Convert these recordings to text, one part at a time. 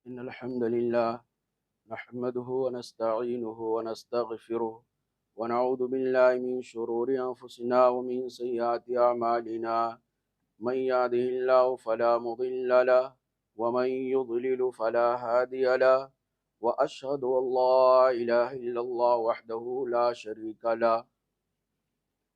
إن الحمد لله نحمده ونستعينه ونستغفره ونعوذ بالله من شرور أنفسنا ومن سيئات أعمالنا من يهده الله فلا مضل له ومن يضلل فلا هادي له وأشهد أن لا إله إلا الله وحده لا شريك له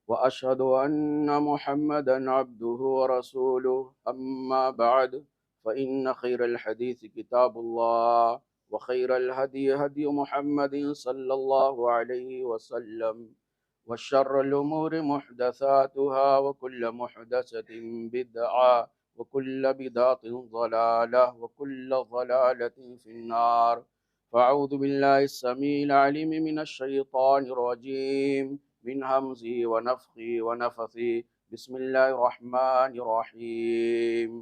وأشهد أن محمدا عبده ورسوله أما بعد فإن خير الحديث كتاب الله وخير الهدي هدي محمد صلى الله عليه وسلم وشر الأمور محدثاتها وكل محدثة بدعة وكل بدعة ضلالة وكل ضلالة في النار فأعوذ بالله السميع العليم من الشيطان الرجيم من همزه ونفخه ونفثه بسم الله الرحمن الرحيم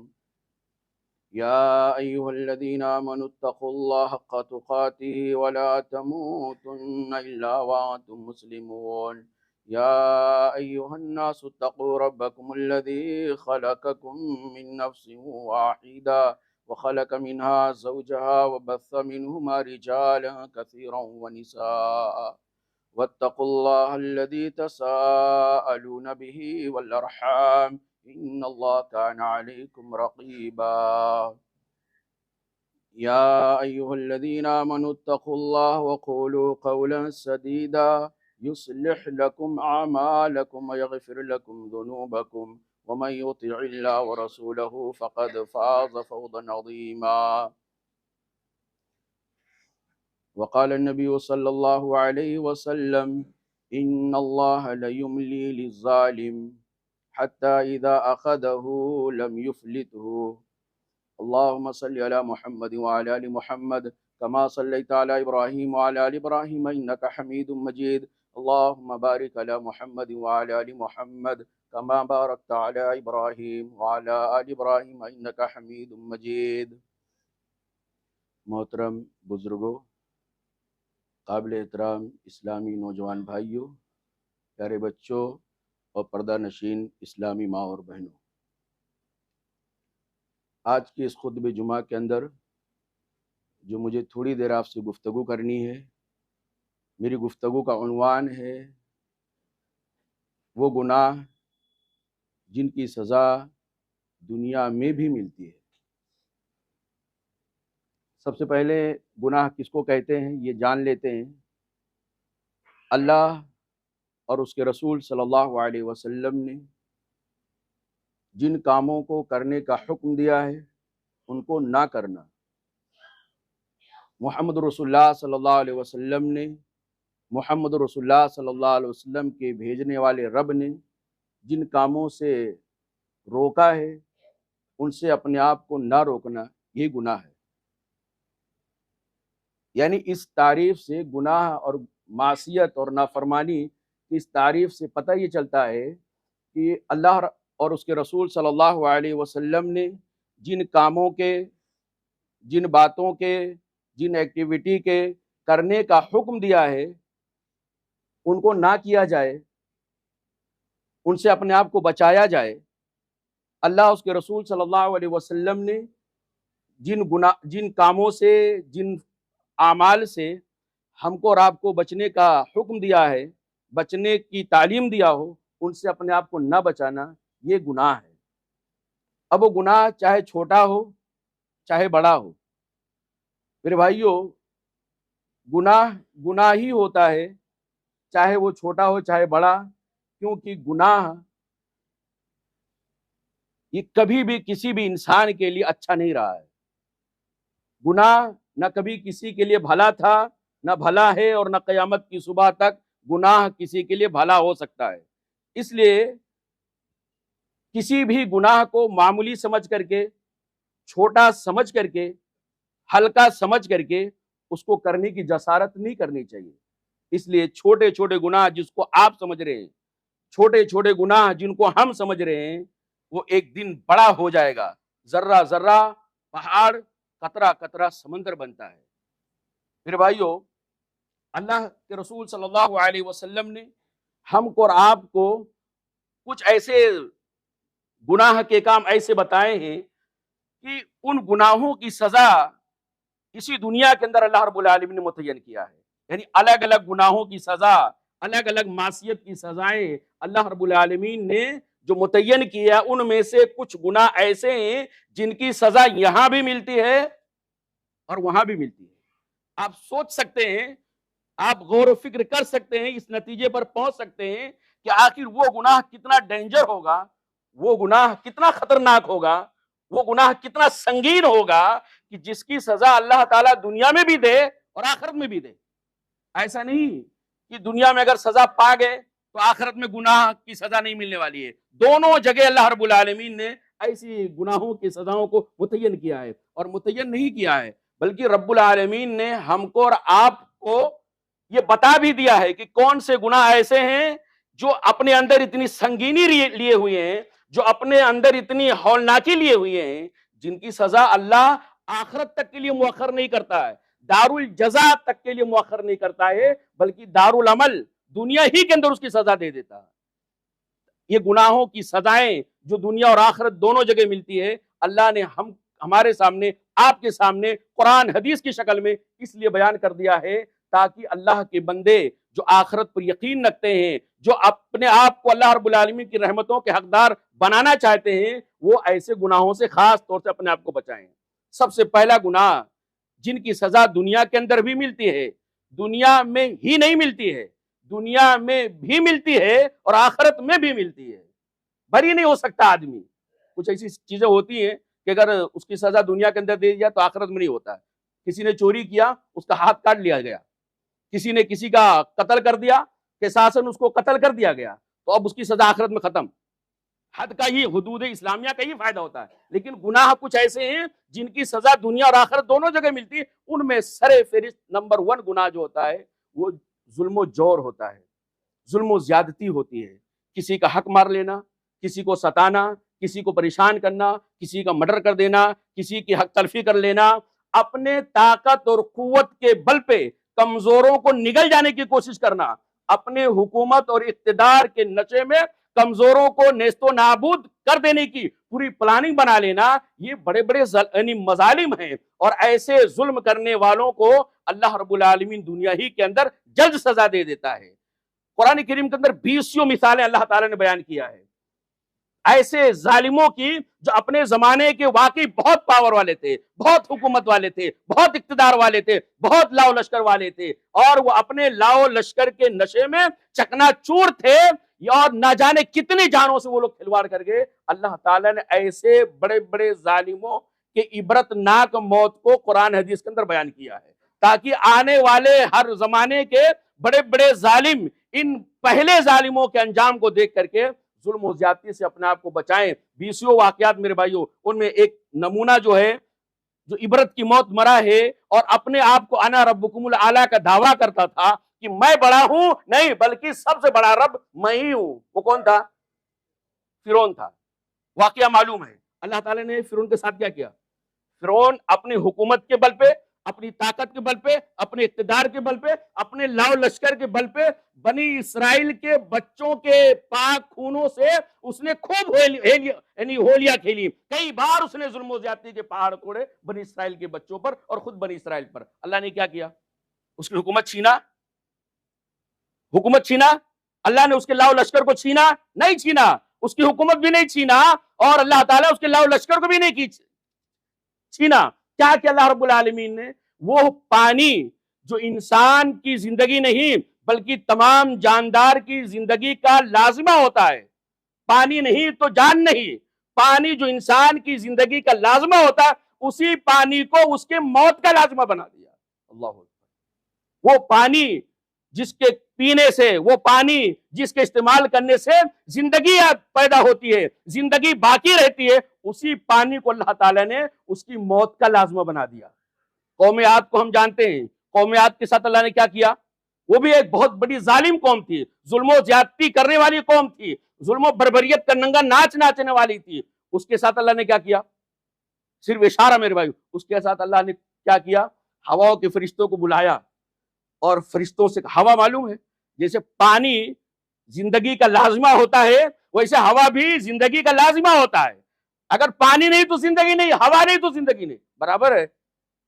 يا أيها الذين آمنوا اتقوا الله حق تقاته ولا تموتن إلا وأنتم مسلمون يا أيها الناس اتقوا ربكم الذي خلقكم من نفس واحدة وخلق منها زوجها وبث منهما رجالا كثيرا ونساء واتقوا الله الذي تساءلون به والأرحام إن الله كان عليكم رقيبا يا أيها الذين آمنوا اتقوا الله وقولوا قولا سديدا يصلح لكم أعمالكم ويغفر لكم ذنوبكم ومن يطع الله ورسوله فقد فاز فوزا عظيما وقال النبي صلى الله عليه وسلم إن الله ليملي للظالم حتى إذا أخذه لم يفلته اللهم صل على محمد وعلى آل محمد كما صليت على إبراهيم وعلى آل إبراهيم إنك حميد مجيد اللهم بارك على محمد وعلى آل محمد كما باركت على إبراهيم وعلى آل إبراهيم إنك حميد مجيد محترم بزرگوں، قابل احترام اسلامی نوجوان بھائیوں، پیارے بچوں اور پردہ نشین اسلامی ماں اور بہنوں، آج کے اس خطبہ جمعہ کے اندر جو مجھے تھوڑی دیر آپ سے گفتگو کرنی ہے، میری گفتگو کا عنوان ہے وہ گناہ جن کی سزا دنیا میں بھی ملتی ہے۔ سب سے پہلے گناہ کس کو کہتے ہیں یہ جان لیتے ہیں۔ اللہ اور اس کے رسول صلی اللہ علیہ وسلم نے جن کاموں کو کرنے کا حکم دیا ہے ان کو نہ کرنا، محمد رسول اللہ صلی اللہ علیہ وسلم نے، محمد رسول اللہ صلی اللہ علیہ وسلم کے بھیجنے والے رب نے جن کاموں سے روکا ہے ان سے اپنے آپ کو نہ روکنا، یہ گناہ ہے۔ یعنی اس تعریف سے گناہ اور معصیت اور نافرمانی کی اس تعریف سے پتہ یہ چلتا ہے کہ اللہ اور اس کے رسول صلی اللہ علیہ وسلم نے جن کاموں کے، جن باتوں کے، جن ایکٹیویٹی کے کرنے کا حکم دیا ہے ان کو نہ کیا جائے، ان سے اپنے آپ کو بچایا جائے۔ اللہ اس کے رسول صلی اللہ علیہ وسلم نے جن کاموں سے، جن اعمال سے ہم کو اور آپ کو بچنے کا حکم دیا ہے، بچنے کی تعلیم دیا ہو، ان سے اپنے آپ کو نہ بچانا یہ گناہ ہے۔ اب وہ گناہ چاہے چھوٹا ہو چاہے بڑا ہو، میرے بھائیوں، گناہ ہی ہوتا ہے، چاہے وہ چھوٹا ہو چاہے بڑا، کیونکہ گناہ یہ کبھی بھی کسی بھی انسان کے لیے اچھا نہیں رہا ہے۔ گناہ نہ کبھی کسی کے لیے بھلا تھا، نہ بھلا ہے، اور نہ قیامت کی صبح تک گناہ کسی کے لیے بھلا ہو سکتا ہے۔ اس لیے کسی بھی گناہ کو معمولی سمجھ کر کے، چھوٹا سمجھ کر کے، ہلکا سمجھ کر کے اس کو کرنے کی جسارت نہیں کرنی چاہیے۔ اس لیے چھوٹے چھوٹے گناہ جس کو آپ سمجھ رہے ہیں، چھوٹے چھوٹے گناہ جن کو ہم سمجھ رہے ہیں، وہ ایک دن بڑا ہو جائے گا۔ ذرہ ذرہ پہاڑ، قطرہ قطرہ سمندر بنتا ہے۔ میرے بھائیوں، اللہ کے رسول صلی اللہ علیہ وسلم نے ہم کو اور آپ کو کچھ ایسے گناہ کے کام ایسے بتائے ہیں کہ ان گناہوں کی سزا اسی دنیا کے اندر اللہ رب العالمین نے متعین کیا ہے. یعنی الگ الگ گناہوں کی سزا، الگ الگ معصیت کی سزائیں اللہ رب العالمین نے جو متعین کیا، ان میں سے کچھ گناہ ایسے ہیں جن کی سزا یہاں بھی ملتی ہے اور وہاں بھی ملتی ہے. آپ سوچ سکتے ہیں، آپ غور و فکر کر سکتے ہیں، اس نتیجے پر پہنچ سکتے ہیں کہ آخر وہ گناہ کتنا ڈینجر ہوگا، وہ گناہ کتنا خطرناک ہوگا، وہ گناہ کتنا سنگین ہوگا کہ جس کی سزا اللہ تعالیٰ دنیا میں بھی دے اور آخرت میں بھی دے. ایسا نہیں کہ دنیا میں اگر سزا پا گئے تو آخرت میں گناہ کی سزا نہیں ملنے والی ہے. دونوں جگہ اللہ رب العالمین نے ایسی گناہوں کی سزاؤں کو متعین کیا ہے. اور متعین نہیں کیا ہے بلکہ رب العالمین نے ہم کو اور آپ کو یہ بتا بھی دیا ہے کہ کون سے گناہ ایسے ہیں جو اپنے اندر اتنی سنگینی لیے ہوئے ہیں، جو اپنے اندر اتنی ہولناکی لیے ہوئے ہیں، جن کی سزا اللہ آخرت تک کے لیے مؤخر نہیں کرتا ہے، دار الجزا تک کے لیے مؤخر نہیں کرتا ہے، بلکہ دار العمل دنیا ہی کے اندر اس کی سزا دے دیتا ہے. یہ گناہوں کی سزائیں جو دنیا اور آخرت دونوں جگہ ملتی ہے، اللہ نے ہمارے سامنے، آپ کے سامنے قرآن حدیث کی شکل میں اس لیے بیان کر دیا ہے تاکہ اللہ کے بندے جو آخرت پر یقین رکھتے ہیں، جو اپنے آپ کو اللہ رب العالمین کی رحمتوں کے حقدار بنانا چاہتے ہیں، وہ ایسے گناہوں سے خاص طور سے اپنے آپ کو بچائیں. سب سے پہلا گناہ جن کی سزا دنیا کے اندر بھی ملتی ہے، دنیا میں ہی نہیں ملتی ہے، دنیا میں بھی ملتی ہے اور آخرت میں بھی ملتی ہے. بری نہیں ہو سکتا آدمی. کچھ ایسی چیزیں ہوتی ہیں کہ اگر اس کی سزا دنیا کے اندر دے دیا تو آخرت میں نہیں ہوتا ہے. کسی نے چوری کیا، اس کا ہاتھ کاٹ لیا گیا. کسی نے کسی کا قتل کر دیا، قصاصاً اس کو قتل کر دیا گیا، تو اب اس کی سزا آخرت میں ختم. حد کا ہی، حدود اسلامیہ کا ہی فائدہ ہوتا ہے. لیکن گناہ کچھ ایسے ہیں جن کی سزا دنیا اور آخرت دونوں جگہ ملتی ہے. ان میں سر فہرست نمبر 1 گناہ جو ہوتا ہے وہ ظلم و جور ہوتا ہے، ظلم و زیادتی ہوتی ہے. کسی کا حق مار لینا، کسی کو ستانا، کسی کو پریشان کرنا، کسی کا مرڈر کر دینا، کسی کی حق تلفی کر لینا، اپنے طاقت اور قوت کے بل پہ کمزوروں کو نگل جانے کی کوشش کرنا، اپنے حکومت اور اقتدار کے نشے میں کمزوروں کو نیست و نابود کر دینے کی پوری پلاننگ بنا لینا. یہ بڑے بڑے مظالم ہیں، اور ایسے ظلم کرنے والوں کو اللہ رب العالمین دنیا ہی کے اندر جلد سزا دے دیتا ہے. قرآن کریم کے اندر 20 مثالیں اللہ تعالیٰ نے بیان کیا ہے ایسے ظالموں کی جو اپنے زمانے کے واقعی بہت پاور والے تھے، بہت حکومت والے تھے، بہت اقتدار والے تھے، بہت لاؤ لشکر والے تھے، اور وہ اپنے لاؤ لشکر کے نشے میں چکنا چور تھے، اور نہ جانے کتنی جانوں سے وہ لوگ کھلواڑ کر گئے. اللہ تعالیٰ نے ایسے بڑے بڑے ظالموں کے عبرت ناک موت کو قرآن حدیث کے اندر بیان کیا ہے تاکہ آنے والے ہر زمانے کے بڑے بڑے ظالم ان پہلے ظالموں کے انجام کو دیکھ کر کے ظلم و زیادتی سے اپنے آپ کو بچائیں. 20 واقعات میرے بھائیوں، ان میں ایک نمونہ جو ہے، جو عبرت کی موت مرا ہے اور اپنے آپ کو انا ربکم الاعلی کا دعویٰ کرتا تھا کہ میں بڑا ہوں، نہیں بلکہ سب سے بڑا رب میں ہی ہوں. وہ کون تھا؟ فرعون تھا. واقعہ معلوم ہے اللہ تعالیٰ نے فرعون کے ساتھ کیا کیا. فرعون اپنی حکومت کے بل پہ، اپنی طاقت کے بل پہ، اپنے اقتدار کے بل پہ، اپنے لاؤ لشکر کے بل پہ بنی اسرائیل کے بچوں کے پاک خونوں سے اس نے خوب ہولیاں کھیلی. کئی بار اس نے ظلم و زیادتی کے پہاڑ کوڑے بنی اسرائیل کے بچوں پر اور خود بنی اسرائیل پر. اللہ نے کیا کیا؟ اس کی حکومت چھینا. اللہ نے اس کے لاؤ لشکر کو چھینا؟ نہیں چھینا. اس کی حکومت بھی نہیں چھینا، اور اللہ تعالیٰ اس کے لاؤ لشکر کو بھی نہیں چھینا. کیا کہ اللہ رب العالمین نے وہ پانی جو انسان کی زندگی نہیں بلکہ تمام جاندار کی زندگی کا لازمہ ہوتا ہے، پانی نہیں تو جان نہیں، پانی جو انسان کی زندگی کا لازمہ ہوتا ہے، اسی پانی کو اس کے موت کا لازمہ بنا دیا. اللہ اکبر. وہ پانی جس کے پینے سے، وہ پانی جس کے استعمال کرنے سے زندگی پیدا ہوتی ہے، زندگی باقی رہتی ہے، اسی پانی کو اللہ تعالیٰ نے اس کی موت کا لازمہ بنا دیا. قوم عاد کو ہم جانتے ہیں. قوم عاد کے ساتھ اللہ نے کیا کیا؟ وہ بھی ایک بہت بڑی ظالم قوم تھی، ظلم و زیادتی کرنے والی قوم تھی، ظلم و بربریت کا ننگا ناچ ناچنے والی تھی. اس کے ساتھ اللہ نے کیا کیا؟ صرف اشارہ میرے بھائی. اس کے ساتھ اللہ نے کیا کیا؟ ہواؤں کے فرشتوں کو بلایا، اور فرشتوں سے ہوا معلوم ہے جیسے پانی زندگی کا لازمہ ہوتا ہے، ویسے ہوا بھی زندگی کا لازمہ ہوتا ہے. اگر پانی نہیں تو زندگی نہیں، ہوا نہیں تو زندگی نہیں، برابر ہے.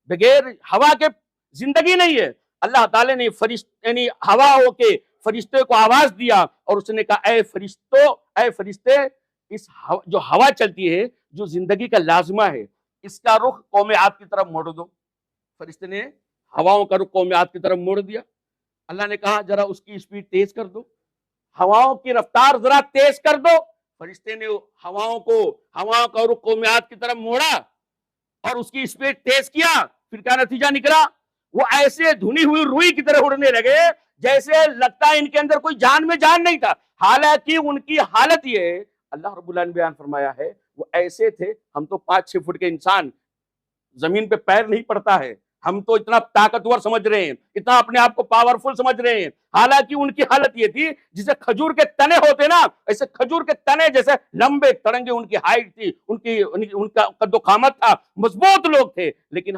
بغیر ہوا کے زندگی نہیں ہے۔ اللہ تعالیٰ نے یعنی ہواؤں کے فرشتے کو آواز دیا اور اس نے کہا اے فرشتے، اس جو ہوا چلتی ہے، جو زندگی کا لازمہ ہے، اس کا رخ قوم عاد کی طرف موڑ دو۔ فرشتے نے ہواؤں کا رخ قوم عاد کی طرف موڑ دیا۔ اللہ نے کہا ذرا اس کی اسپیڈ تیز کر دو، ہواؤں کی رفتار ذرا تیز کر دو۔ فرشتے نے ہواؤں کا رخ قوم عاد کی طرف موڑا اور اس کی اسپیڈ تیز کیا۔ پھر کیا نتیجہ نکلا؟ وہ ایسے دھنی ہوئی روئی کی طرح اڑنے لگے جیسے لگتا ہے ان کے اندر کوئی جان میں جان نہیں تھا۔ حالانکہ ان کی حالت یہ ہے، اللہ رب العالمین بیان فرمایا ہے، وہ ایسے تھے، ہم تو 5-6 فٹ کے انسان، زمین پہ پیر نہیں پڑتا ہے، ہم تو اتنا طاقتور سمجھ رہے ہیں، اتنا اپنے آپ کو پاورفل سمجھ رہے ہیں۔ حالانکہ ان کی حالت یہ تھی جسے کھجور کے تنے ہوتے نا، ایسے کھجور کے تنے جیسے لمبے تڑنگے ان کی ہائٹ تھی، ان کا قد و قامت تھا، مضبوط لوگ تھے۔ لیکن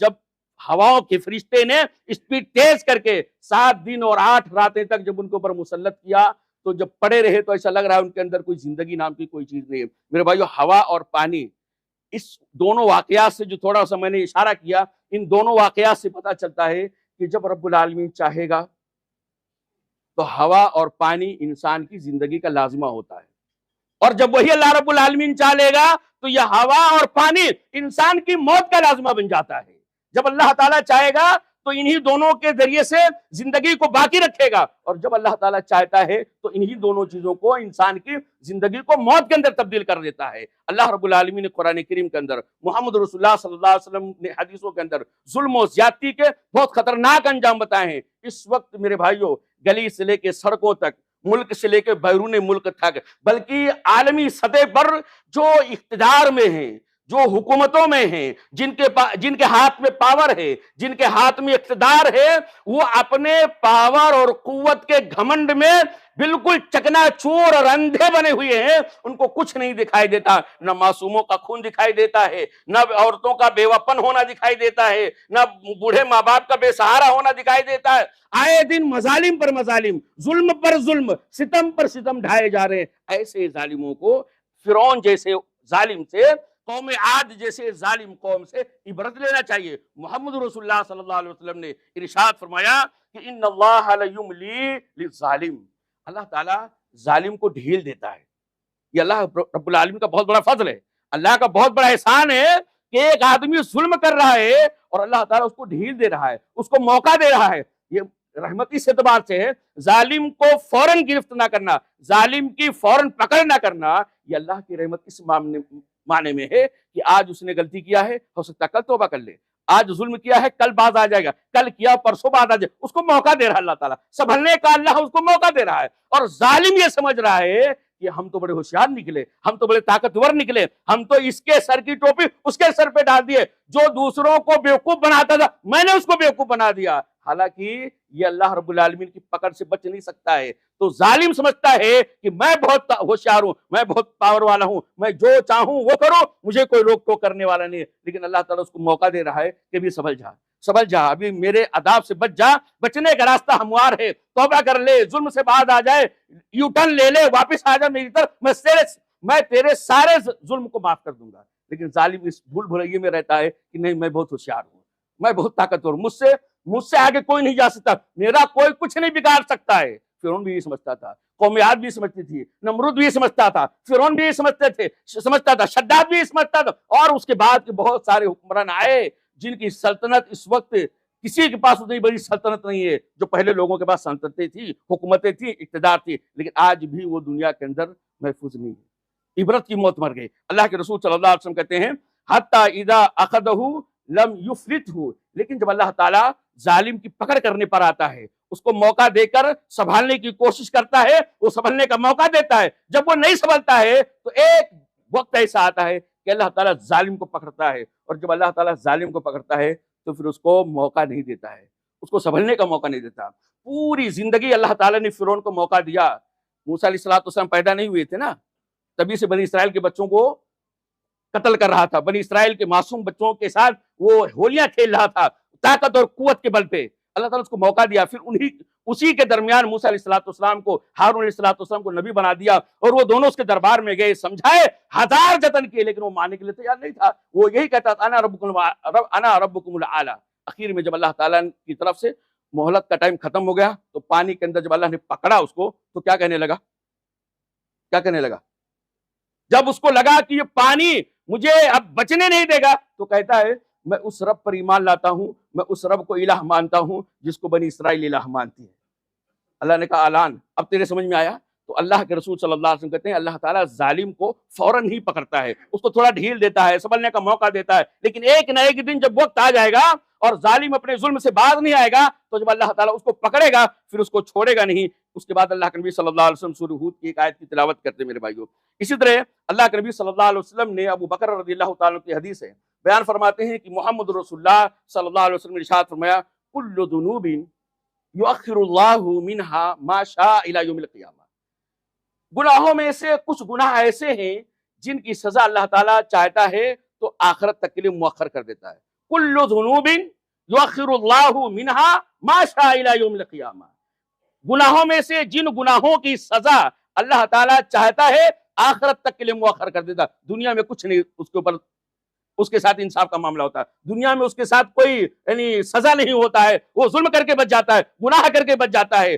جب ہواؤں کے فرشتے نے اسپیڈ تیز کر کے 7 دن اور 8 راتیں تک جب ان کے اوپر مسلط کیا، تو جب پڑے رہے تو ایسا لگ رہا ہے ان کے اندر کوئی زندگی نام کی کوئی چیز نہیں ہے۔ میرے بھائیو، ہوا اور پانی، اس دونوں واقعات سے جو تھوڑا سا میں نے اشارہ کیا، ان دونوں واقعات سے پتہ چلتا ہے کہ جب رب العالمین چاہے گا تو ہوا اور پانی انسان کی زندگی کا لازمہ ہوتا ہے، اور جب وہی اللہ رب العالمین چاہ لے گا تو یہ ہوا اور پانی انسان کی موت کا لازمہ بن جاتا ہے۔ جب اللہ تعالیٰ چاہے گا تو انہی دونوں کے ذریعے سے زندگی کو باقی رکھے گا، اور جب اللہ تعالیٰ چاہتا ہے تو انہی دونوں چیزوں کو انسان کی زندگی کو موت کے اندر تبدیل کر دیتا ہے۔ اللہ رب العالمین نے قرآن کریم کے اندر، محمد رسول اللہ صلی اللہ علیہ وسلم نے حدیثوں کے اندر ظلم و زیادتی کے بہت خطرناک انجام بتائے ہیں۔ اس وقت میرے بھائیوں، گلی سے لے کے سڑکوں تک، ملک سے لے کے بیرون ملک تک، بلکہ عالمی سطح پر جو اقتدار میں ہیں، جو حکومتوں میں ہیں، جن کے ہاتھ میں پاور ہے، جن کے ہاتھ میں اقتدار ہے، وہ اپنے پاور اور قوت کے گھمنڈ میں بالکل چکنا چور اور اندھے بنے ہوئے ہیں۔ ان کو کچھ نہیں دکھائی دیتا، نہ معصوموں کا خون دکھائی دیتا ہے، نہ عورتوں کا بیوہپن ہونا دکھائی دیتا ہے، نہ بوڑھے ماں باپ کا بے سہارا ہونا دکھائی دیتا ہے۔ آئے دن مظالم پر مظالم، ظلم پر ظلم، ستم پر ستم ڈھائے جا رہے ہیں۔ ایسے ظالموں کو، فرعون جیسے ظالم سے، قوم عاد جیسے ظالم قوم سے عبرت لینا چاہیے۔ محمد رسول اللہ صلی اللہ علیہ وسلم نے ارشاد فرمایا کہ ان اللہ لیملی للظالم، اللہ تعالیٰ ظالم کو ڈھیل دیتا ہے۔ یہ اللہ رب العالمین کا بہت بڑا فضل ہے، اللہ کا بہت بڑا احسان ہے کہ ایک آدمی ظلم کر رہا ہے اور اللہ تعالیٰ اس کو ڈھیل دے رہا ہے، اس کو موقع دے رہا ہے۔ یہ رحمت اس اعتبار سے ہے، ظالم کو فوراً گرفت نہ کرنا، ظالم کی فوراً پکڑ نہ کرنا، یہ اللہ کی رحمت اس معنی میں ہے کہ آج اس نے غلطی کیا ہے، ہو سکتا ہے کل توبہ کر لے، آج ظلم کیا ہے کل باز آ جائے گا، کل کیا پرسوں باز آ جائے گا، اس کو موقع دے رہا ہے اللہ تعالیٰ، سنبھلنے کا اللہ اس کو موقع دے رہا ہے۔ اور ظالم یہ سمجھ رہا ہے کہ ہم تو بڑے ہوشیار نکلے، ہم تو بڑے طاقتور نکلے، ہم تو اس کے سر کی ٹوپی اس کے سر پہ ڈال دیے، جو دوسروں کو بیوقوف بناتا تھا میں نے اس کو بیوقوف بنا دیا۔ حالانکہ یہ اللہ رب العالمین کی پکڑ سے بچ نہیں سکتا ہے۔ تو ظالم سمجھتا ہے کہ میں بہت ہوشیار ہوں، میں بہت پاور والا ہوں، میں جو چاہوں وہ کروں، مجھے کوئی روک ٹوک کرنے والا نہیں ہے۔ لیکن اللہ تعالیٰ اس کو موقع دے رہا ہے کہ بھی سنبھل جا، ابھی میرے عذاب سے بچ جا، بچنے کا راستہ ہموار ہے، توبہ کر لے، ظلم سے باز آ جائے، یو ٹرن لے لے، واپس آ جا میری طرف، میں تیرے سارے ظلم کو معاف کر دوں گا۔ لیکن ظالم اس بھول بھلائیے میں رہتا ہے کہ نہیں، میں بہت ہوشیار ہوں، میں بہت طاقتور ہوں، مجھ سے آگے کوئی نہیں جا سکتا، میرا کوئی کچھ نہیں بگاڑ سکتا ہے۔ فرعون بھی یہ سمجھتا تھا، قوم عاد بھی سمجھتی تھی، نمرود بھی سمجھتا تھا، فرعون بھی سمجھتا تھا، شداد بھی سمجھتا تھا، اور اس کے بعد کے بہت سارے حکمران آئے جن کی سلطنت اس وقت کسی کے پاس اتنی بڑی سلطنت نہیں ہے جو پہلے لوگوں کے پاس سلطنتیں تھی، حکومتیں تھی، اقتدار تھی، لیکن آج بھی وہ دنیا کے اندر محفوظ نہیں ہے۔ عبرت کی موت مر گئی۔ اللہ کے رسول صلی اللہ علیہ وسلم کہتے ہیں حتی اذا اخذہ لم یفلتہ، لیکن جب اللہ تعالیٰ ظالم کی پکڑ کرنے پر آتا ہے، اس کو موقع دے کر سنبھالنے کی کوشش کرتا ہے، وہ سنبھلنے کا موقع دیتا ہے، جب وہ نہیں سنبھلتا ہے تو ایک وقت ایسا آتا ہے کہ اللہ تعالیٰ ظالم کو پکڑتا ہے، اور جب اللہ تعالیٰ ظالم کو پکڑتا ہے تو پھر اس کو موقع نہیں دیتا ہے، اس کو سنبھلنے کا موقع نہیں دیتا۔ پوری زندگی اللہ تعالیٰ نے فرعون کو موقع دیا۔ موسیٰ علیہ السلام پیدا نہیں ہوئے تھے نا، تبھی سے بنی اسرائیل کے بچوں کو قتل کر رہا تھا، بنی اسرائیل کے معصوم بچوں کے ساتھ وہ ہولیاں کھیل رہا تھا طاقت اور قوت کے بل پہ۔ اللہ تعالیٰ نے اس کو موقع دیا، پھر اسی کے درمیان موسیٰ علیہ السلام کو، ہارون علیہ السلام کو نبی بنا دیا، اور وہ دونوں اس کے دربار میں گئے، سمجھائے، ہزار جتن کیے، لیکن وہ ماننے کے لیے تیار نہیں تھا۔ وہ یہی کہتا تھا انا ربکم الاعلی۔ اخیر میں جب اللہ تعالیٰ کی طرف سے مہلت کا ٹائم ختم ہو گیا تو پانی کے اندر جب اللہ نے پکڑا اس کو تو کیا کہنے لگا؟ کیا کہنے لگا؟ جب اس کو لگا کہ یہ پانی مجھے اب بچنے نہیں دے گا تو کہتا ہے میں اس رب پر ایمان لاتا ہوں، میں اس رب کو الہ مانتا ہوں جس کو بنی اسرائیل الہ مانتی ہے۔ اللہ نے کہا اعلان، اب تیرے سمجھ میں آیا؟ تو اللہ کے رسول صلی اللہ علیہ وسلم کہتے ہیں اللہ تعالیٰ ظالم کو فوراً ہی پکڑتا ہے، اس کو تھوڑا ڈھیل دیتا ہے، سنبھلنے کا موقع دیتا ہے، لیکن ایک نہ ایک دن جب وقت آ جائے گا اور ظالم اپنے ظلم سے باز نہیں آئے گا تو جب اللہ تعالیٰ اس کو پکڑے گا پھر اس کو چھوڑے گا نہیں۔ اس کے بعد اللہ کے نبی صلی اللہ علیہ وسلم سورہ ہود کی ایک آیت کی تلاوت کرتے ہیں میرے بھائیوں۔ اسی طرح اللہ کے نبی صلی اللہ علیہ وسلم نے ابو بکر رضی اللہ تعالیٰ کی حدیث ہے بیان فرماتے ہیں کہ محمد رسول اللہ صلی اللہ علیہ وسلم نے ارشاد فرمایا کل ذنوب یؤخر اللہ منہا ما شاء الی یوم القیامہ۔ گناہوں میں سے کچھ گناہ ایسے ہیں جن کی سزا اللہ تعالیٰ چاہتا ہے تو آخرت تک کے لیے مؤخر کر دیتا ہے۔ کل ذنوب یؤخر اللہ منہا ما شاء الی یوم القیامہ۔ گناہوں میں سے جن گناہوں کی سزا اللہ تعالیٰ چاہتا ہے آخرت تک کے لیے مؤخر کر دیتا۔ دنیا میں کچھ نہیں اس کے اوپر، اس کے ساتھ انصاف کا معاملہ ہوتا ہے، دنیا میں اس کے ساتھ کوئی یعنی سزا نہیں ہوتا ہے، وہ ظلم کر کے بچ جاتا ہے، گناہ کر کے بچ جاتا ہے۔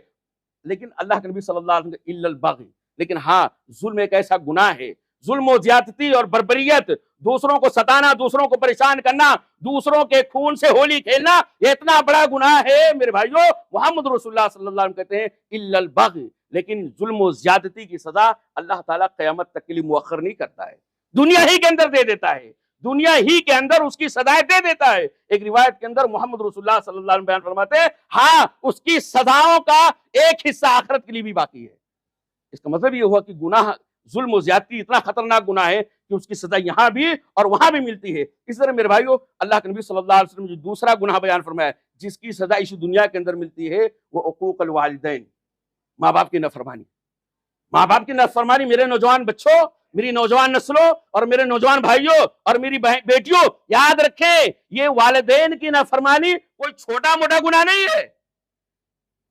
لیکن اللہ کے نبی صلی اللہ علیہ وسلم الا البغی، لیکن ہاں ظلم ایک ایسا گناہ ہے، ظلم و زیادتی اور بربریت، دوسروں کو ستانا، دوسروں کو پریشان کرنا، دوسروں کے خون سے ہولی کھیلنا، یہ اتنا بڑا گناہ ہے میرے بھائیوں۔ محمد رسول اللہ صلی اللہ علیہ وسلم کہتے ہیں الا البغی، لیکن ظلم و زیادتی کی سزا اللہ تعالیٰ قیامت تک کے لیے مؤخر نہیں کرتا ہے، دنیا ہی کے اندر دے دیتا ہے، دنیا ہی کے اندر اس کی سزائیں دے دیتا ہے۔ ایک روایت کے اندر محمد رسول اللہ صلی اللہ علیہ وسلم بیان فرماتے ہیں ہاں اس کی سزاؤں کا ایک حصہ آخرت کے لیے بھی باقی ہے۔ اس کا مطلب یہ ہوا کہ گناہ، ظلم و زیادتی اتنا خطرناک گناہ ہے کہ اس کی سزا یہاں بھی اور وہاں بھی ملتی ہے۔ اس طرح میرے بھائیوں اللہ کے نبی صلی اللہ علیہ وسلم نے جو دوسرا گناہ بیان فرمایا جس کی سزا اسی دنیا کے اندر ملتی ہے وہ عقوق الوالدین، ماں باپ کی نافرمانی۔ ماں باپ کی نافرمانی میرے نوجوان بچوں، میری نوجوان نسلوں اور میرے نوجوان بھائیوں اور میری بیٹیوں یاد رکھیں یہ والدین کی نافرمانی کوئی چھوٹا موٹا گناہ نہیں ہے۔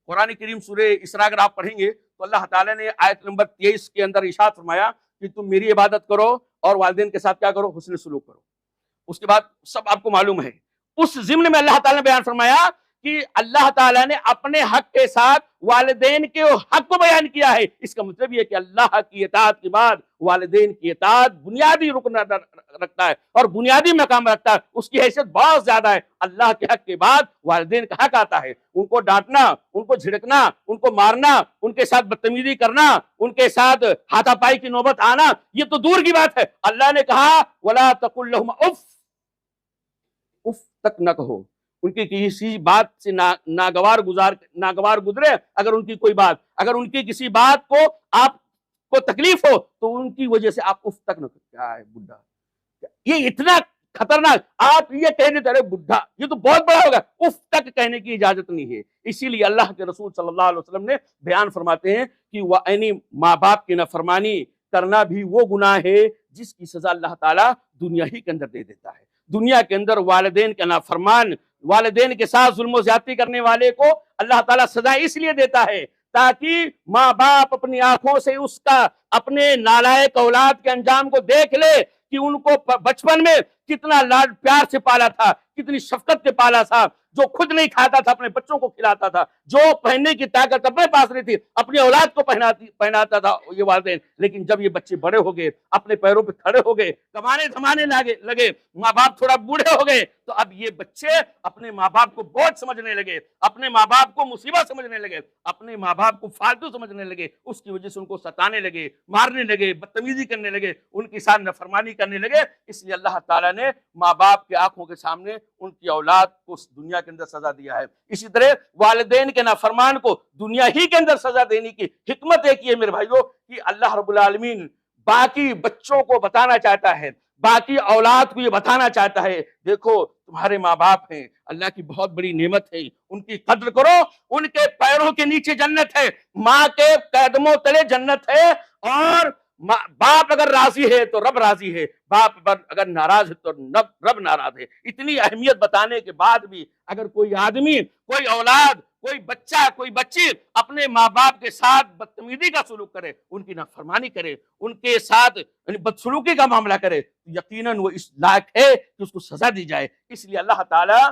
قرآن کریم سورہ اسراء اگر آپ پڑھیں گے تو اللہ تعالیٰ نے آیت نمبر 23 کے اندر ارشاد فرمایا کہ تم میری عبادت کرو اور والدین کے ساتھ کیا کرو؟ حسن سلوک کرو۔ اس کے بعد سب آپ کو معلوم ہے اس ضمن میں اللہ تعالیٰ نے بیان فرمایا کہ اللہ تعالیٰ نے اپنے حق کے ساتھ والدین کے حق کو بیان کیا ہے۔ اس کا مطلب یہ کہ اللہ کی اطاعت کے بعد والدین کی اطاعت بنیادی رکن رکھتا ہے اور بنیادی مقام رکھتا ہے، اس کی حیثیت بہت زیادہ ہے۔ اللہ کے حق کے بعد والدین کا حق آتا ہے، ان کو ڈانٹنا، ان کو جھڑکنا، ان کو مارنا، ان کے ساتھ بدتمیزی کرنا، ان کے ساتھ ہاتھا پائی کی نوبت آنا یہ تو دور کی بات ہے۔ اللہ نے کہا وَلَا تَقُلْ لَهُمَا اف تک نہ کہو، ان کی کسی بات سے ناگوار گزرے، اگر ان کی کوئی بات، اگر ان کی کسی بات کو آپ کو تکلیف ہو تو ان کی وجہ سے آپ اف تک نہ کرو۔ کیا ہے بڈھا، یہ اتنا خطرناک، آپ یہ کہہ دیتے ارے بڈھا، یہ تو بہت بڑا ہوگا، اف تک کہنے کی اجازت نہیں ہے۔ اسی لیے اللہ کے رسول صلی اللہ علیہ وسلم نے بیان فرماتے ہیں کہ یعنی ماں باپ کی نافرمانی کرنا بھی وہ گناہ ہے جس کی سزا اللہ تعالیٰ دنیا ہی کے اندر دے دیتا ہے۔ دنیا کے اندر والدین کا نافرمان، والدین کے ساتھ ظلم و زیادتی کرنے والے کو اللہ تعالیٰ سزا اس لیے دیتا ہے تاکہ ماں باپ اپنی آنکھوں سے اس کا اپنے نالائق اولاد کے انجام کو دیکھ لے کہ ان کو بچپن میں کتنا لاڈ پیار سے پالا تھا، کتنی شفقت سے پالا تھا، جو خود نہیں کھاتا تھا اپنے بچوں کو کھلاتا تھا، جو پہننے کی طاقت اپنے پاس نہیں تھی اپنی اولاد کو پہناتا تھا یہ والدین۔ لیکن جب یہ بچے بڑے ہو گئے، اپنے پیروں پہ کھڑے ہو گئے، کمانے دھمانے لگے، ماں باپ تھوڑا بوڑھے ہو گئے تو اب یہ بچے اپنے ماں باپ کو بوجھ سمجھنے لگے، اپنے ماں باپ کو مصیبت سمجھنے لگے، اپنے ماں باپ کو فالتو سمجھنے لگے، اس کی وجہ سے ان کو ستانے لگے، مارنے لگے، بدتمیزی کرنے لگے، ان کے ساتھ نافرمانی کرنے لگے۔ اس لیے اللہ تعالیٰ نے ماں باپ کے آنکھوں کے سامنے ان کی اولاد کو دنیا کے اندر سزا دیا ہے۔ اسی طرح والدین کے نافرمان کو دنیا ہی کے اندر سزا دینے کی حکمت ایک یہ میرے بھائیوں کہ اللہ رب العالمین باقی بچوں کو بتانا چاہتا ہے، باقی اولاد کو یہ بتانا چاہتا ہے دیکھو تمہارے ماں باپ ہیں، اللہ کی بہت بڑی نعمت ہے، ان کی قدر کرو، ان کے پیروں کے نیچے جنت ہے، ماں کے قدموں تلے جنت ہے، اور باپ اگر راضی ہے تو رب راضی ہے، باپ اگر ناراض ہے تو رب ناراض ہے۔ اتنی اہمیت بتانے کے بعد بھی اگر کوئی آدمی، کوئی اولاد، کوئی بچہ، کوئی بچی اپنے ماں باپ کے ساتھ بدتمیزی کا سلوک کرے، ان کی نافرمانی کرے، ان کے ساتھ بدسلوکی کا معاملہ کرے، یقیناً وہ اس لائق ہے کہ اس کو سزا دی جائے۔ اس لیے اللہ تعالیٰ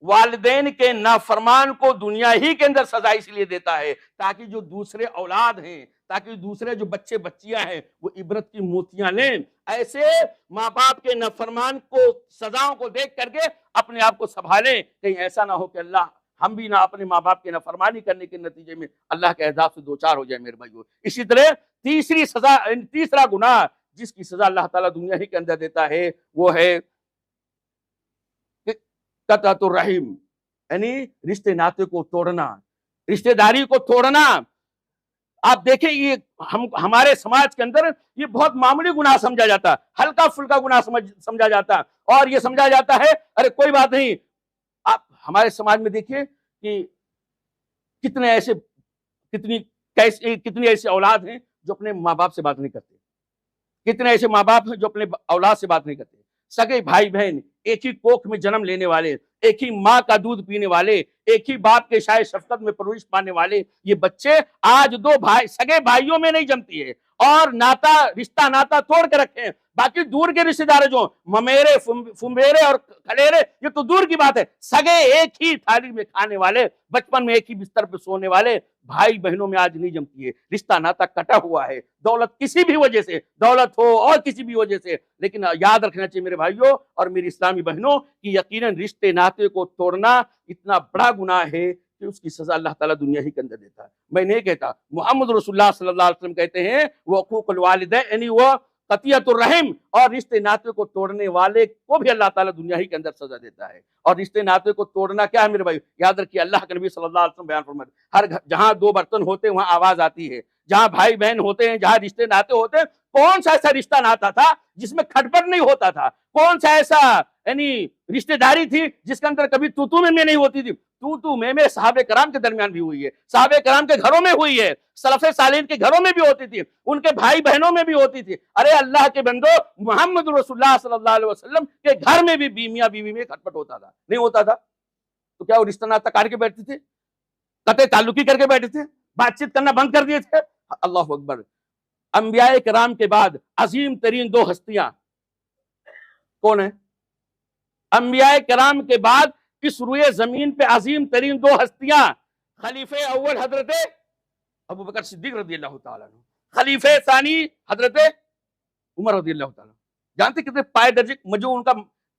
والدین کے نافرمان کو دنیا ہی کے اندر سزا اس لیے دیتا ہے تاکہ جو دوسرے اولاد ہیں، تاکہ دوسرے جو بچے بچیاں ہیں وہ عبرت کی موتیاں لیں، ایسے ماں باپ کے نافرمان کو سزاؤں کو دیکھ کر کے اپنے آپ کو سنبھالیں، کہیں ایسا نہ ہو کہ اللہ ہم بھی نہ اپنے ماں باپ کی نافرمانی کرنے کے نتیجے میں اللہ کے عذاب سے دوچار ہو جائے میرے بھائیو۔ اسی طرح تیسرا گناہ جس کی سزا اللہ تعالیٰ دنیا ہی کے اندر دیتا ہے وہ ہے قطعۃ الرحم، یعنی رشتے ناطے کو توڑنا، رشتے داری کو توڑنا۔ آپ دیکھیں یہ ہمارے سماج کے اندر یہ بہت معمولی گناہ سمجھا جاتا، ہلکا پھلکا گناہ سمجھا جاتا، اور یہ سمجھا جاتا ہے ارے کوئی بات نہیں۔ آپ ہمارے سماج میں دیکھیے کہ کتنی ایسی اولاد ہیں جو اپنے ماں باپ سے بات نہیں کرتے، کتنے ایسے ماں باپ ہیں جو اپنے اولاد سے بات نہیں کرتے، سگے بھائی بہن، ایک ہی کوکھ میں جنم لینے والے، ایک ہی ماں کا دودھ پینے والے، ایک ہی باپ کے شائع شفقت میں پرورش پانے والے یہ بچے آج دو بھائی سگے بھائیوں میں نہیں جمتی ہے، اور رشتہ ناتا توڑ کے رکھے ہیں۔ باقی دور کے رشتے دار جو ممیرے فمیرے اور کھلیرے یہ تو دور کی بات ہے، سگے ایک ہی تھالی میں کھانے والے، بچپن میں ایک ہی بستر پہ سونے والے بھائی بہنوں میں آج نہیں جمتی ہے، رشتہ ناتا کٹا ہوا ہے، دولت کسی بھی وجہ سے، دولت ہو اور کسی بھی وجہ سے۔ لیکن یاد رکھنا چاہیے میرے بھائیوں اور میری اسلامی بہنوں کہ یقیناً رشتے ناطے کو توڑنا اتنا بڑا گناہ ہے کہ اس کی سزا اللہ تعالیٰ دنیا ہی کے اندر دیتا ہے۔ میں نہیں کہتا، محمد رسول اللہ صلی اللہ علیہ وسلم کہتے ہیں وہ حقوق الوالدین، یعنی وہ قطیعۃ الرحم اور رشتے ناطے کو توڑنے والے کو بھی اللہ تعالیٰ دنیا ہی کے اندر سزا دیتا ہے۔ اور رشتے ناطے کو توڑنا کیا ہے میرے بھائی؟ یاد رکھیے اللہ کے نبی صلی اللہ علیہ وسلم بیان فرماتے جہاں دو برتن ہوتے ہیں وہاں آواز آتی ہے، جہاں بھائی بہن ہوتے ہیں، جہاں رشتے ناطے ہوتے ہیں، کون سا ایسا رشتہ ناتا تھا جس میں کھٹپٹ نہیں ہوتا تھا؟ کون سا ایسا یعنی رشتے داری تھی جس کے اندر کبھی تو میں نہیں ہوتی تھی؟ تو میں صحابہ کرام کے درمیان بھی ہوئی ہے، صحابہ کرام کے گھروں میں ہوئی ہے، سلف صالحین کے گھروں میں بھی ہوتی تھی، ان کے بھائی بہنوں میں بھی ہوتی تھی۔ ارے اللہ کے بندو، محمد رسول اللہ صلی اللہ علیہ وسلم کے گھر میں بھی میاں بیوی میں کھٹپٹ ہوتا تھا، نہیں ہوتا تھا؟ تو کیا وہ رشتہ ناتا کاٹ کے بیٹھتے تھے؟ قطع تعلقی کر کے بیٹھے تھے؟ بات چیت کرنا بند کر دیے تھے؟ اللہ اکبر۔ انبیاء کرام کے بعد عظیم ترین دو ہستیاں کون ہیں؟ انبیاء کرام کے بعد اس روئے زمین پہ عظیم ترین دو ہستیاں، خلیفہ اول حضرت ابو بکر صدیق رضی اللہ تعالیٰ عنہ، خلیفہ ثانی حضرت عمر رضی اللہ تعالیٰ عنہ۔ جانتے کتنے پائے درجے؟ مجھے ان کا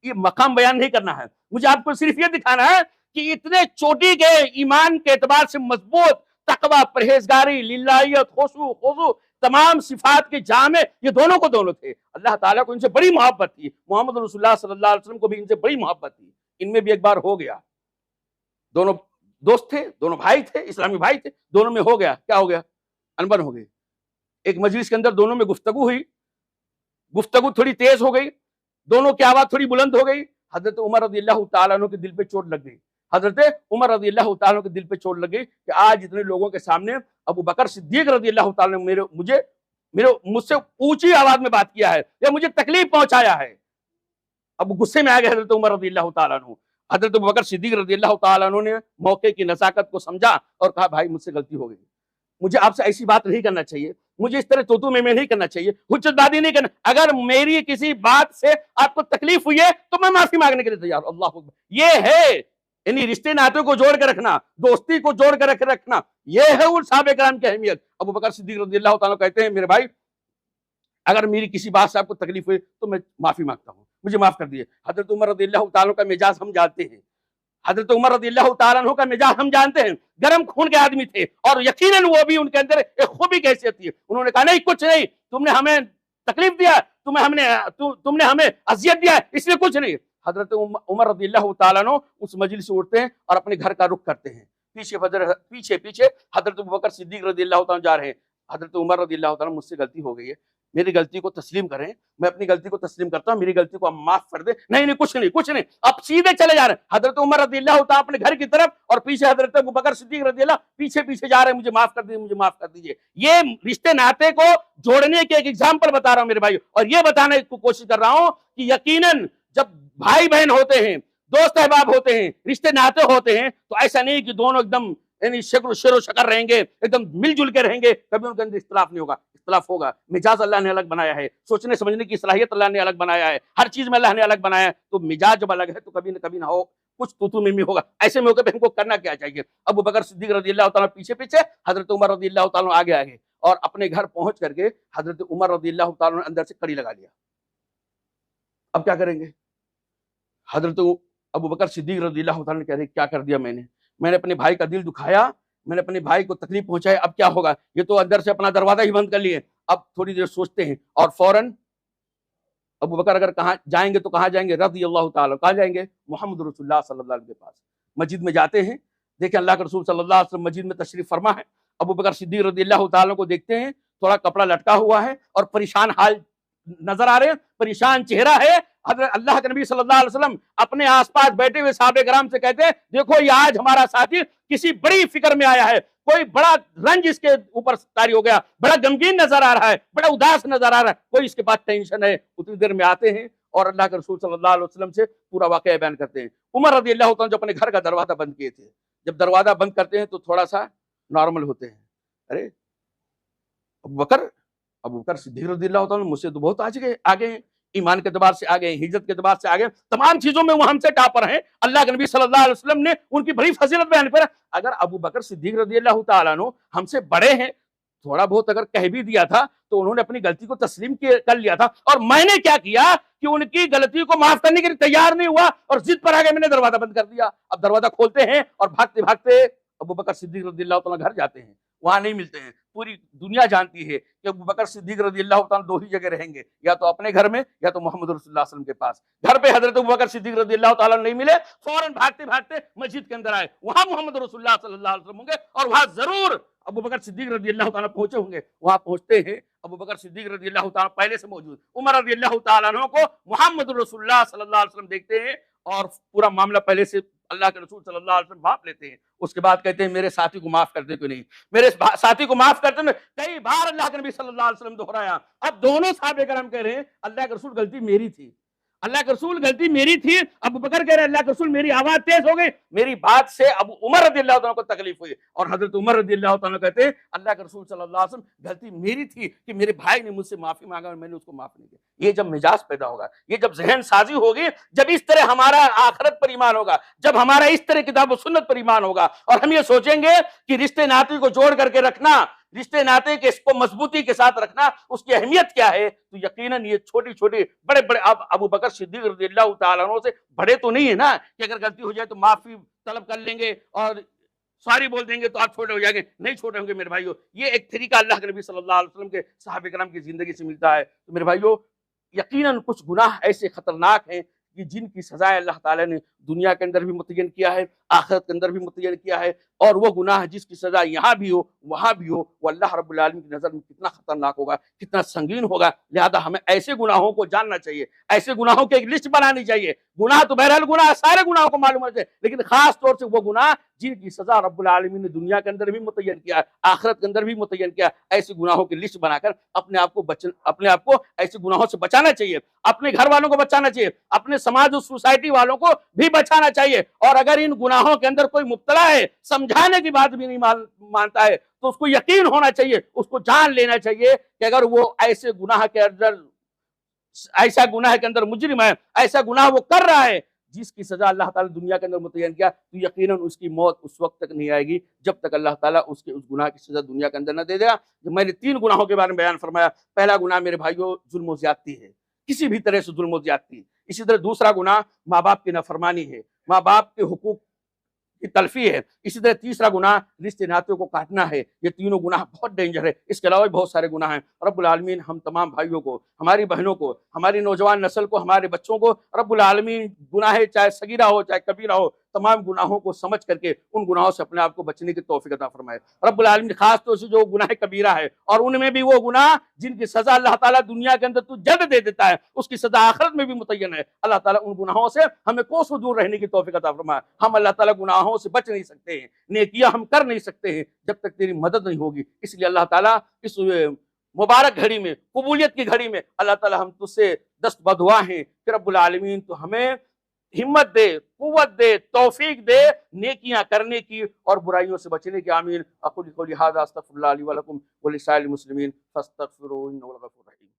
یہ مقام بیان نہیں کرنا ہے، مجھے آپ کو صرف یہ دکھانا ہے کہ اتنے چوٹی کے ایمان کے اعتبار سے مضبوط، تقوی، پرہیزگاری، للہیت، خضوع، تمام صفات کے جامع یہ دونوں کو دونوں تھے۔ اللہ تعالیٰ کو ان سے بڑی محبت تھی، محمد رسول اللہ صلی اللہ علیہ وسلم کو بھی ان سے بڑی محبت تھی۔ ان میں بھی ایک بار ہو گیا، دونوں دوست تھے، دونوں بھائی تھے، اسلامی بھائی تھے، دونوں میں ہو گیا، کیا ہو گیا؟ انبن ہو گئی۔ ایک مجلس کے اندر دونوں میں گفتگو ہوئی، گفتگو تھوڑی تیز ہو گئی، دونوں کی آواز تھوڑی بلند ہو گئی، حضرت عمر رضی اللہ تعالیٰ عنہ کے دل پہ چوٹ لگ گئی، حضرت عمر رضی اللہ تعالیٰ عنہ کے دل پہ چوٹ لگ گئی کہ آج اتنے لوگوں کے سامنے ابو بکر صدیق رضی اللہ تعالیٰ نے مجھ سے اونچی آواز میں بات کیا ہے یا مجھے تکلیف پہنچایا ہے۔ اب غصے میں آ گئے حضرت عمر رضی اللہ تعالیٰ عنہ۔ حضرت ابو بکر صدیق رضی اللہ تعالیٰ عنہ نے موقع کی نزاکت کو سمجھا اور کہا بھائی مجھ سے غلطی ہو گئی، مجھے آپ سے ایسی بات نہیں کرنا چاہیے، مجھے اس طرح میں نہیں کرنا چاہیے، حجت بازی نہیں کرنا، اگر میری کسی بات سے آپ کو تکلیف ہوئی ہے تو میں معافی مانگنے کے لیے تیار۔ اللہ اکبر۔ یہ ہے یعنی رشتے ناطوں کو جوڑ کے رکھنا، دوستی کو جوڑ کے رکھنا، یہ ہے ان صحابہ کرام کی اہمیت۔ ابو بکر صدیق رضی اللہ تعالیٰ کہتے ہیں میرے بھائی اگر میری کسی بات سے آپ کو تکلیف ہوئی تو میں معافی مانگتا ہوں، مجھے معاف کر دیے۔ حضرت عمر رضی اللہ تعالیٰ کا مزاج ہم جانتے ہیں، حضرت عمر رضی اللہ تعالیٰ عنہ کا مزاج ہم جانتے ہیں، گرم خون کے آدمی تھے، اور یقیناً وہ بھی ان کے اندر ایک خوبی کی حیثیت تھی۔ انہوں نے کہا نہیں کچھ نہیں، تم نے ہمیں تکلیف دیا، تم نے ہمیں اذیت دیا، اس لیے کچھ نہیں۔ حضرت عمر رضی اللہ تعالیٰ عنہ اس مجلس سے اٹھتے ہیں اور اپنے گھر کا رخ کرتے ہیں، پیچھے حضرت ابوبکر صدیق رضی اللہ تعالیٰ جا رہے ہیں۔ حضرت عمر رضی اللہ تعالیٰ مجھ سے غلطی ہو گئی ہے، میری غلطی کو تسلیم کریں, میں اپنی غلطی کو تسلیم کرتا ہوں, میری غلطی کو آپ معاف کر دیں. نہیں کچھ نہیں, آپ سیدھے چلے جا رہے ہیں. حضرت عمر رضی اللہ تعالیٰ اپنے گھر کی طرف, اور پیچھے حضرت ابوبکر صدیق رضی اللہ پیچھے جا رہے ہیں, مجھے معاف کر دیجیے, مجھے معاف کر دیجیے. یہ رشتے ناطے کو جوڑنے کے ایک ایگزامپل بتا رہا ہوں میرے بھائی, اور یہ بتانے کی کوشش کر رہا ہوں کہ یقیناً جب بھائی بہن ہوتے ہیں, دوست احباب ہوتے ہیں, رشتے ناطے ہوتے ہیں, تو ایسا نہیں کہ دونوں ایک دم یعنی شکل و شکر رہیں گے, ایک دم مل جل کے رہیں گے, کبھی ان کے اندر اختلاف نہیں ہوگا. اختلاف ہوگا, مزاج اللہ نے الگ بنایا ہے, سوچنے سمجھنے کی صلاحیت اللہ نے الگ بنایا ہے, ہر چیز میں اللہ نے الگ بنایا ہے, تو مزاج جب الگ ہے تو کبھی نہ ہو کچھ تو میں ہوگا. ایسے موقع پہ ہم کو کرنا کیا چاہیے؟ ابوبکر صدیق رضی اللہ تعالیٰ پیچھے, حضرت عمر رضی اللہ تعالیٰ آگے, اور اپنے گھر پہنچ کر کے حضرت عمر رضی اللہ تعالیٰ نے اندر سے کڑی لگا لیا. اب کیا کریں گے؟ حضرت ابوبکر صدیق رضی اللہ تعالیٰ نے کہہ رہے کیا کر دیا میں نے اپنے بھائی کا دل دکھایا, میں نے اپنے بھائی کو تکلیف پہنچایا, اب کیا ہوگا؟ یہ تو اندر سے اپنا دروازہ ہی بند کر لیے. اب تھوڑی دیر سوچتے ہیں, اور فوراً ابوبکر اگر کہاں جائیں گے تو کہاں جائیں گے؟ رضی اللہ تعالیٰ, کہاں جائیں گے؟ محمد رسول اللہ صلی اللہ علیہ وسلم کے پاس. مسجد میں جاتے ہیں, دیکھیں اللہ کے رسول صلی اللہ علیہ وسلم مسجد میں تشریف فرما ہے. ابوبکر صدیق رضی اللہ تعالیٰ کو دیکھتے ہیں, تھوڑا کپڑا لٹکا ہوا ہے اور پریشان حال نظر آ رہے ہیں, پریشان چہرہ ہے. حضرت اللہ کے نبی صلی اللہ علیہ وسلم اپنے آس پاس بیٹھے ہوئے صحابہ کرام سے کہتے ہیں, دیکھو یہ آج ہمارا ساتھی کسی بڑی فکر میں آیا ہے, کوئی بڑا رنج اس کے اوپر طاری ہو گیا, بڑا غمگین نظر آ رہا ہے, بڑا اداس نظر آ رہا ہے, کوئی اس کے پاس ٹینشن ہے. اتنی دیر میں آتے ہیں اور اللہ کے رسول صلی اللہ علیہ وسلم سے پورا واقعہ بیان کرتے ہیں. عمر رضی اللہ عنہ جو اپنے گھر کا دروازہ بند کیے تھے, جب دروازہ بند کرتے ہیں تو تھوڑا سا نارمل ہوتے ہیں. ارے ابوبکر صدیق رضی اللہ عنہ مجھ سے تو بہت آگے ہیں, ایمان کے اعتبار سے آگے ہیں, ہجرت کے اعتبار سے آگے, تمام چیزوں میں وہ ہم سے ٹاپر ہیں. اللہ کے نبی صلی اللہ علیہ وسلم نے ان کی بڑی فضیلت بیان کر. اگر ابوبکر صدیق رضی اللہ تعالیٰ عنہ ہم سے بڑے ہیں, تھوڑا بہت اگر کہہ بھی دیا تھا تو انہوں نے اپنی غلطی کو تسلیم کر لیا تھا, اور میں نے کیا کیا کہ ان کی غلطی کو معاف کرنے کے لیے تیار نہیں ہوا اور ضد پر آگے میں نے دروازہ بند کر دیا. اب دروازہ کھولتے ہیں اور بھاگتے ابوبکر صدیق رضی اللہ تعالیٰ گھر جاتے ہیں, وہاں نہیں ملتے ہیں. پوری دنیا جانتی ہے کہ ابوبکر صدیق رضی اللہ تعالیٰ دو ہی جگہ رہیں گے, یا تو اپنے گھر میں یا تو محمد رسول اللہ صلی اللہ علیہ وسلم کے پاس. گھر پہ حضرت ابوبکر صدیق رضی اللہ تعالیٰ نہیں ملے, فوراً بھاگتے مسجد کے اندر آئے, وہاں محمد رسول اللہ صلی اللہ علیہ وسلم ہوں گے, اور وہاں ضرور ابوبکر صدیق رضی اللہ تعالیٰ پہنچے ہوں گے. وہاں پہنچتے ہیں, ابوبکر صدیق رضی اللہ تعالیٰ پہلے سے موجود, عمر رضی اللہ تعالیٰ عنہ کو محمد رسول اللہ صلی اللہ علیہ وسلم دیکھتے ہیں, اور پورا معاملہ پہلے سے اللہ کے رسول صلی اللہ علیہ وسلم بھاپ لیتے ہیں. اس کے بعد کہتے ہیں میرے ساتھی کو معاف کرتے کیوں نہیں, میرے ساتھی کو معاف کرتے ہیں. کئی بار اللہ کے نبی صلی اللہ علیہ وسلم دہرایا. اب دونوں صحابہ کرام کہہ رہے ہیں اللہ کے رسول غلطی میری تھی, اللہ کے رسول غلطی میری تھی. ابو بکر کہہ رہے اللہ کے رسول میری آواز تیز ہو گئی, میری بات سے ابو عمر رضی اللہ عنہ کو تکلیف ہوئی, اور حضرت عمر رضی اللہ عنہ کہتے ہیں اللہ کے رسول صلی اللہ علیہ وسلم غلطی میری تھی کہ میرے بھائی نے مجھ سے معافی مانگا اور میں نے اس کو معاف نہیں کیا. یہ جب مزاج پیدا ہوگا, یہ جب ذہن سازی ہوگی, جب اس طرح ہمارا آخرت پر ایمان ہوگا, جب ہمارا اس طرح کتاب و سنت پر ایمان ہوگا, اور ہم یہ سوچیں گے کہ رشتے ناطے کو جوڑ کر کے رکھنا, رشتے ناطے کے اس کو مضبوطی کے ساتھ رکھنا, اس کی اہمیت کیا ہے, تو یقیناً یہ چھوٹی چھوٹی بڑے اب ابو بکر صدیق رضی اللہ تعالیٰ عنہ سے بڑے تو نہیں ہے نا کہ اگر غلطی ہو جائے تو معافی طلب کر لیں گے اور ساری بول دیں گے تو آپ چھوٹے ہو جائیں گے. نہیں چھوٹے ہوں گے میرے بھائیو. یہ ایک طریقہ اللہ کے نبی صلی اللہ علیہ وسلم کے صحابہ کرام کی زندگی سے ملتا ہے. تو میرے بھائیو یقیناً کچھ گناہ ایسے خطرناک ہیں کہ جن کی سزائے اللہ تعالیٰ نے دنیا کے اندر بھی متعین کیا ہے, آخرت کے اندر بھی متعین کیا ہے, اور وہ گناہ جس کی سزا یہاں بھی ہو وہاں بھی ہو, وہ اللہ رب العالمین کی نظر میں کتنا خطرناک ہوگا, کتنا سنگین ہوگا. لہذا ہمیں ایسے گناہوں کو جاننا چاہیے, ایسے گناہوں کی ایک لسٹ بنانی چاہیے. گناہ تو بہرحال گناہ سارے گناہوں کو معلوم ہونا چاہیے, لیکن خاص طور سے وہ گناہ جن کی سزا رب العالمین نے دنیا کے اندر بھی متعین کیا ہے, آخرت کے اندر بھی متعین کیا ہے. ایسے گناہوں کی لسٹ بنا کر اپنے آپ کو ایسے گناہوں سے بچانا چاہیے, اپنے گھر والوں کو بچانا چاہیے, اپنے سماج اور سوسائٹی والوں کو بھی بچانا چاہیے. اور اگر ان گناہوں کے اندر کوئی مبتلا ہے, سمجھانے کی بات بھی نہیں مانتا ہے, تو اس کو یقین ہونا چاہیے, اس کو جان لینا چاہیے کہ اگر وہ ایسے گناہ کے اندر مجرم ہے, ایسا گناہ وہ کر رہا ہے جس کی سزا اللہ تعالیٰ دنیا کے اندر متعین کیا, تو یقیناً اس کی موت اس وقت تک نہیں آئے گی جب تک اللہ تعالیٰ اس گناہ کی سزا دنیا کے اندر نہ دے دیا. میں نے 3 گناہوں کے بارے میں بیان فرمایا. پہلا گناہ میرے بھائیوں ظلم و زیادتی ہے, کسی بھی طرح سے ظلم و زیادتی. اسی طرح دوسرا گناہ ماں باپ کی نافرمانی ہے, ماں باپ کے حقوق کی تلفی ہے. اسی طرح تیسرا گناہ رشتے ناطوں کو کاٹنا ہے. یہ تینوں گناہ بہت ڈینجر ہے. اس کے علاوہ بھی بہت سارے گناہ ہیں. رب العالمین ہم تمام بھائیوں کو, ہماری بہنوں کو, ہماری نوجوان نسل کو, ہمارے بچوں کو رب العالمین گناہ چاہے صغیرہ ہو چاہے کبیرہ ہو, تمام گناہوں کو سمجھ کر کے ان گناہوں سے اپنے آپ کو بچنے کی توفیق عطا فرمائے۔ رب العالمین خاص طور سے جو گناہ کبیرہ ہے اور ان میں بھی وہ گناہ جن کی سزا اللہ تعالیٰ دنیا کے اندر تو جلد دے دیتا ہے، اس کی سزا آخرت میں بھی متعین ہے، اللہ تعالیٰ ان گناہوں سے ہمیں کوسوں دور رہنے کی توفیق عطا فرمائے۔ ہم اللہ تعالیٰ گناہوں سے بچ نہیں سکتے ہیں، نیکیاں ہم کر نہیں سکتے ہیں جب تک تیری مدد نہیں ہوگی، اس لیے اللہ تعالیٰ اس مبارک گھڑی میں، قبولیت کی گھڑی میں اللہ تعالیٰ ہم تجھ سے دست بدعا ہیں کہ رب العالمین تو ہمیں ہمت دے، قوت دے، توفیق دے نیکیاں کرنے کی اور برائیوں سے بچنے کی۔ آمین۔ اقول قولی ھذا استغفر اللہ لی ولکم ولسائر المسلمین فاستغفروہ انہ هو الغفور الرحیم۔